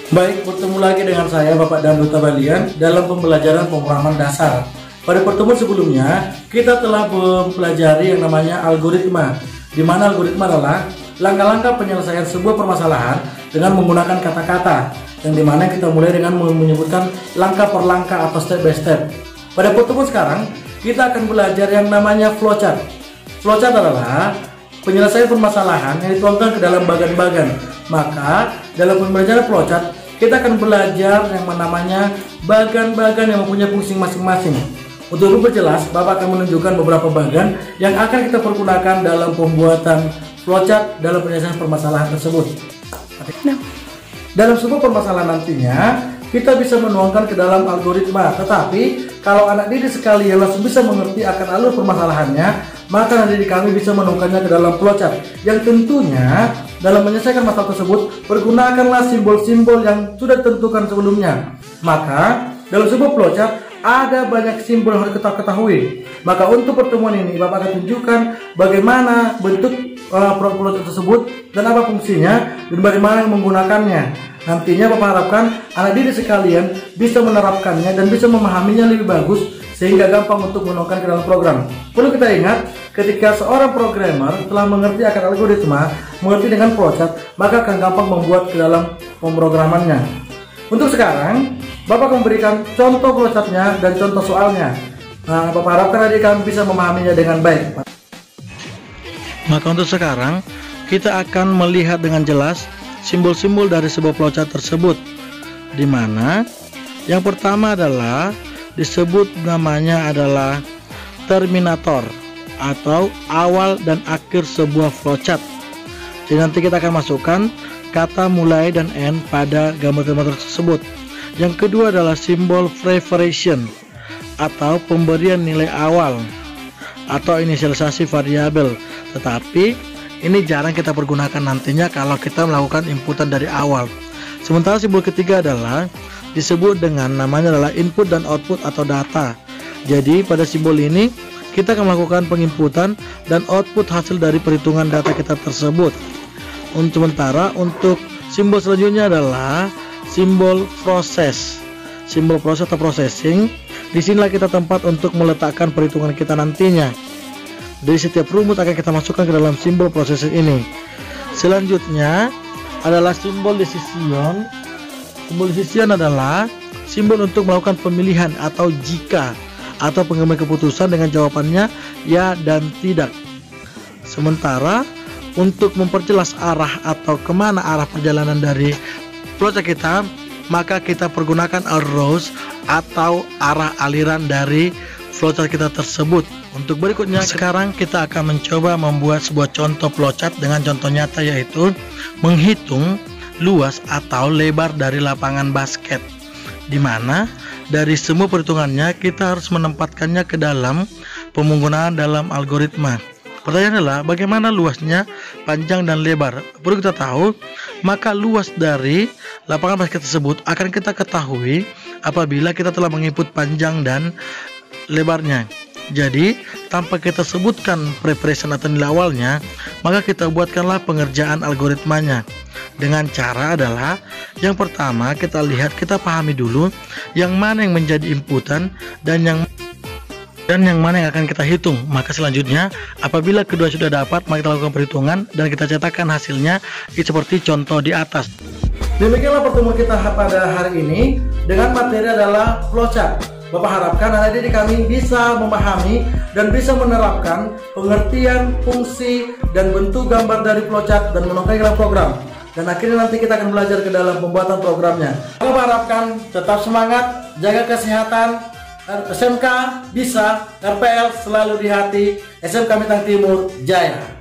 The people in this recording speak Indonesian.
Baik, bertemu lagi dengan saya Bapak dan Duta Balian dalam pembelajaran pemrograman dasar. Pada pertemuan sebelumnya, kita telah mempelajari yang namanya algoritma, di mana algoritma adalah langkah-langkah penyelesaian sebuah permasalahan dengan menggunakan kata-kata, yang dimana kita mulai dengan menyebutkan langkah per langkah atau step by step. Pada pertemuan sekarang, kita akan belajar yang namanya flowchart. Flowchart adalah penyelesaian permasalahan yang dituangkan ke dalam bagan-bagan. Maka dalam pembelajaran flowchart kita akan belajar yang namanya bagan-bagan yang mempunyai fungsi masing-masing. Untuk lebih berjelas, Bapak akan menunjukkan beberapa bagan yang akan kita pergunakan dalam pembuatan flowchart dalam penyelesaian permasalahan tersebut. Dalam sebuah permasalahan nantinya kita bisa menuangkan ke dalam algoritma, tetapi kalau anak didik sekalian langsung bisa mengerti akan alur permasalahannya, maka anak didik kami bisa menuangkannya ke dalam flowchart. Yang tentunya dalam menyelesaikan masalah tersebut, pergunakanlah simbol-simbol yang sudah ditentukan sebelumnya. Maka dalam sebuah flowchart ada banyak simbol yang harus kita ketahui. Maka untuk pertemuan ini Bapak akan tunjukkan bagaimana bentuk flowchart tersebut dan apa fungsinya dan bagaimana menggunakannya. Nantinya Bapak harapkan anak didik sekalian bisa menerapkannya dan bisa memahaminya lebih bagus sehingga gampang untuk menuangkan ke dalam program. Perlu kita ingat, ketika seorang programmer telah mengerti akan algoritma, mengerti dengan flowchart, maka akan gampang membuat ke dalam pemrogramannya. Untuk sekarang, Bapak akan memberikan contoh flowchartnya dan contoh soalnya. Nah, Bapak harapkan adik kami bisa memahaminya dengan baik. Maka untuk sekarang, kita akan melihat dengan jelas simbol-simbol dari sebuah flowchart tersebut, di mana yang pertama adalah disebut namanya adalah terminator atau awal dan akhir sebuah flowchart. Jadi nanti kita akan masukkan kata mulai dan end pada gambar terminator tersebut. Yang kedua adalah simbol preparation atau pemberian nilai awal atau inisialisasi variabel, tetapi ini jarang kita pergunakan nantinya kalau kita melakukan inputan dari awal. Sementara simbol ketiga adalah disebut dengan namanya adalah input dan output atau data. Jadi pada simbol ini kita akan melakukan penginputan dan output hasil dari perhitungan data kita tersebut. Sementara untuk simbol selanjutnya adalah simbol proses. Simbol proses atau processing. Disinilah kita tempat untuk meletakkan perhitungan kita nantinya. Dari setiap rumus akan kita masukkan ke dalam simbol proses ini. Selanjutnya adalah simbol decision. Simbol decision adalah simbol untuk melakukan pemilihan atau jika atau pengambilan keputusan dengan jawabannya ya dan tidak. Sementara untuk memperjelas arah atau kemana arah perjalanan dari flowchart kita, maka kita pergunakan arrows atau arah aliran dari flowchart kita tersebut. Untuk berikutnya, sekarang kita akan mencoba membuat sebuah contoh flowchart dengan contoh nyata, yaitu menghitung luas atau lebar dari lapangan basket, di mana dari semua perhitungannya kita harus menempatkannya ke dalam penggunaan dalam algoritma. Pertanyaan adalah bagaimana luasnya, panjang dan lebar. Perlu kita tahu, maka luas dari lapangan basket tersebut akan kita ketahui apabila kita telah menginput panjang dan lebarnya. Jadi tanpa kita sebutkan preparation atau nilai awalnya, maka kita buatkanlah pengerjaan algoritmanya. Dengan cara adalah yang pertama kita lihat, kita pahami dulu yang mana yang menjadi inputan dan yang mana yang akan kita hitung. Maka selanjutnya apabila kedua sudah dapat, maka kita lakukan perhitungan dan kita cetakkan hasilnya seperti contoh di atas. Demikianlah pertemuan kita pada hari ini dengan materi adalah flowchart. Bapak harapkan anak didik kami bisa memahami dan bisa menerapkan pengertian, fungsi, dan bentuk gambar dari flowchart dan menuangkan dalam program. Dan akhirnya nanti kita akan belajar ke dalam pembuatan programnya. Bapak harapkan tetap semangat, jaga kesehatan, SMK bisa, RPL selalu di hati, SMK Mitang Timur Jaya.